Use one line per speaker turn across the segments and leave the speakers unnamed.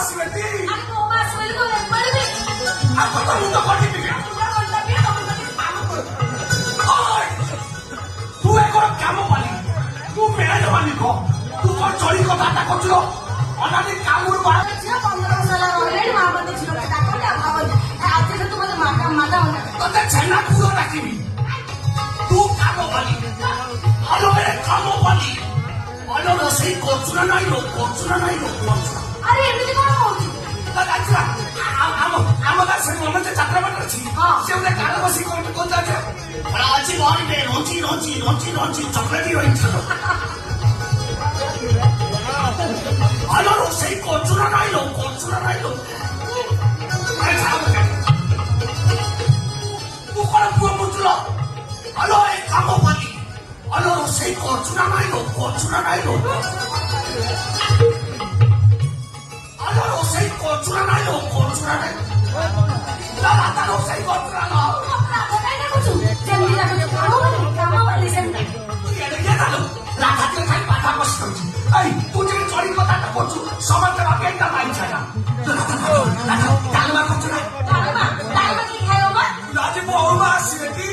ଆସିବେଟି
ଆରେ ମୋ ମା ଆସିଲେ ତ ଲେମ୍ବାଳିବି
ଆପଣ ତ ମୁଣ୍ଡ କରିବି ତୁ ଏ କଣ କାମ ପାଲି ତୁ ମେଳ ମାଲିକ ତୁ କଣ ଚଳି କଥାଟା କରୁଛୁ ଅନାଦି କାମରୁ ବାହାର
ଝିଅ 15 ବର୍ଷ ହେଲା ରହିଲେଣି ମା ମତେ ଝିଅଟା ଡାକନ୍ତି ଆଉ ଭାବନ୍ତି ଆଜି ତୁ ମତେ ମାଗା
ତତେ ଛେନା କୁଡ଼ ଡାକିବି ତୁ କାମ ପାଲି ଆଲୋ ଏ କାମ ପାଲି ଆଲୋ ରୋଷେଇ କରୁଛୁ ନା ନାଇଁ କରୁଛୁ ନା ନାଇଁ କରୁଛୁ
ଆରେ ଏମିତି କଣ ହଉଛି
ଆମ ଗାଁ ସେ ମନେ ଯାତ୍ରା ବାଟ ଅଛି ସେ ଗୋଟେ କାଳ ବସି କଣ କହୁଛି ଅଛି ମରିବେ ରଞ୍ଚି ଚକଲେଟ ରହିଛି ଆଲୋ ରୋଷେଇ କରୁଛୁ ନା ନାଇଁ ତୁ କଣ ପୁଅ ବୁଝୁଲ ଆଲୋ ଏ କାମ ପାଲି ଆଲୋ ରୋଷେଇ କରୁଛୁ ନା ନାଇଁ ଆଲୋ ରୋଷେଇ କରୁଛୁ ନା ନାଇଁ ରାଧା ରୋଷେଇ କରୁଛୁ ନା ରାଧା ଟିକେ ଖାଲି ବାଧା ବସି ଯାଉଛି ଏଇ ତୁ ଯେ ଚଳି କଥାଟା କରୁଛୁ ସମସ୍ତେ ଭାବେ ଏଇଟା ମାଇ ଛାଡା ଡାଲମା କରୁଛୁ ନା ଆଜି ବୋଉ ମା ଆସିବେ କି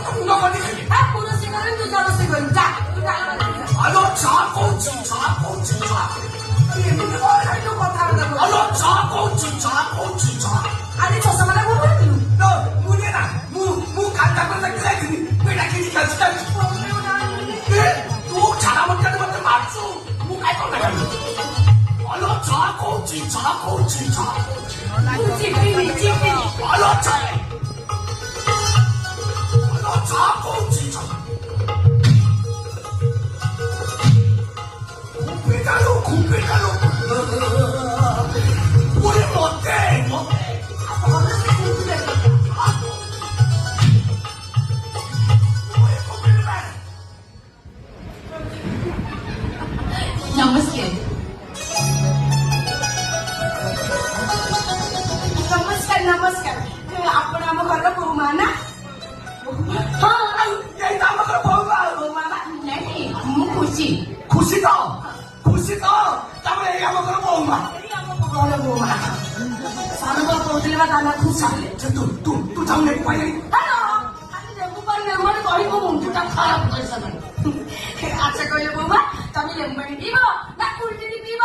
ମୁଣ୍ଡ କରି ଖାଇବି ଆଲୋ ଚା କହୁଛି
ଏମିତି କଣ ଖାଇଲୁ କଥାବାର୍ତ୍ତା
ଆଲୋ ଚା କହୁଛି
ଆରେ ଚଷମାଟା କୋଉଠୁ ଆଣିଲୁ
ମୁଁ କାଲି ତାକୁ ଦେଖିଯାଇଥିଲି ଏଇଟା କିଣି ଖାଇଛି ତୁ ଛାଡା ମତେ ମାରୁଛୁ ମୁଁ କାଇଁ କଣ ଖାଇବି ଆଲୋ ଚା କହୁଛି ଆଲୋ ଚା କହୁଛି খুব বেকালো ওরে মতে
ନମସ୍କାର ଆପଣ ଆମ ଘରର ବୋଉ ମା ନା ମୁଁ ଖୁସି
ତ ତାପରେ ଏଇ ଆମ ଘର ବୋଉ ମା
ସାନ ବାବୁ କହୁଥିଲେ ବା ତାନା ଖୁସି
ତୁ ଯାଉନେ ପାଇଲି
ଲେମ୍ବାଣି କହିବ ମୁଣ୍ଡଟା ଖରାପ କରିସାରିଲାଣି ଆଚ୍ଛା କହିଲେ ବୋଉ ମା ତମେ ଲେମ୍ବାଣି ପିଇବ ନା କୁଲଡିନି ପିଇବ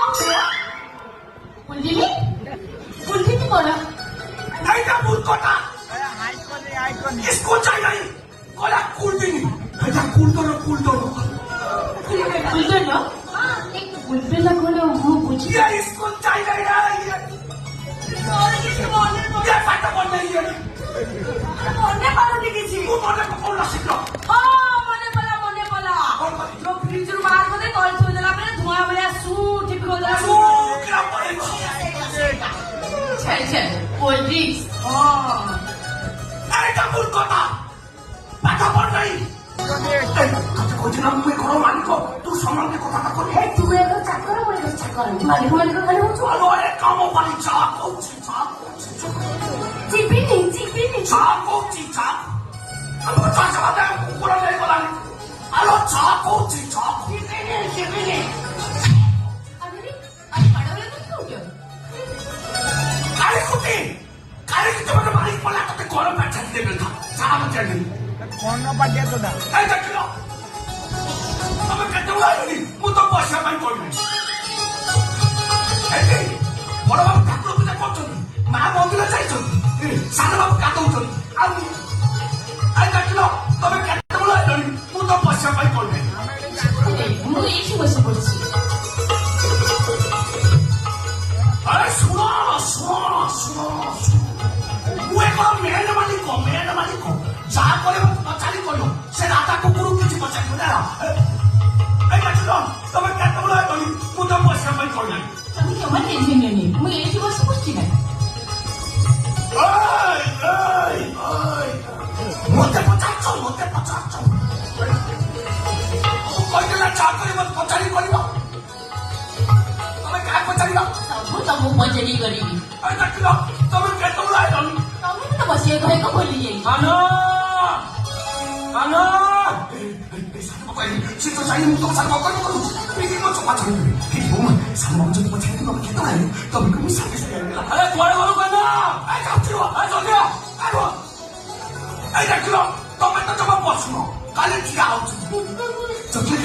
କୁଲଡିନି କଣ
এইটা মূর্খটা স্কুল চাই নাই কলা কুলদিনি এটা কুলদনো
কুলবেলা করে ମୁଁ ବୁଝି
স্কুল চাই নাই না পাঠা পড় নাই
মনে পারুনি কিছু
তু মনে পড়ল শিখল
মনে পড়া ଯୋଉ ଫ୍ରିଜରୁ ବାହାର କଲେ ତଳେ ଥୋଇଦେଲା ପରେ ଧୂଆଁ ଭଳିଆ ସୁ ଟିପି କରିଦେଲା କୋଲ୍ଡ ଡ୍ରିଙ୍କସ
এইটা মূর্খটা পাঠা পড় নাই তোকে কইছিলাম তুই ঘর মালিক তুই সম্বন্ধে কথাটা করবি
ତୁ ଏକ ଚାକର ମୁଁ ଏକ ଚାକର ମାଲିକ ଖାଲି ହଉଛୁ
আলো এ কাম পালি চা করছি
ଯିବିନି
চা করছি আমি চা চালাতে কুকুরা নেই গলানি আলো চা করছি
ଯିବିନି
কালীকুটি তোমাকে মালিক বলে তোকে গরম প্যাঁচা দেবে না চা আমাকে দিন
কর্ণ পাঠিয়ে তো না
এই দেখিল তবে কেটে উড়াইনি মু তো পয়সা পাই করবি এই বড় বাবু ঠাকুর পূজা করছেন মা মন্দিরে যাইছেন সান বাবু কাঁদৌছেন আর এই দেখিল তবে কেটে উড়াইনি মু তো পয়সা পাই করবি
ମୁଁ ଏଇଠି ବସି ପଡିଛି
আরে শুনো মু এক মেন মালিক যা করে পচারি করো সে রাতা কুকুর কিছু পচারি না এই দেখিল তবে কেটে উড়াইনি মু তো পয়সা পাই করবি
ତମେ ଜମା ଟେନସନ ନିଅନି ମୁଁ ଏଇଠି ବସି ପଡିଛି ନା
মতে পচারছ কইদেলা চা করে মত পচারি করিব তবে কায় পচারিব
ସବୁ ତମକୁ ପଚାରି କରିବି
এই দেখিল তবে কেটে উড়াইনি
ତମେ ବି ତ ବସିବା ଘରେ ଏକ ଖୋଲି ଯାଇ
আনো সে তো চাই মুক্ত সার কখন করুছি বিভিন্ন চোখা ছাড়িয়ে 보면 사먹은 뭐 자기 너무 개똥아니 너무 그미 사귀어야 되나 아이 도와라 걸어 가나 아이 잡지마 아이 저기야 아이 와 아이 나 그럼 너무 또 저만 보았어 깔릴 기가 없지 저기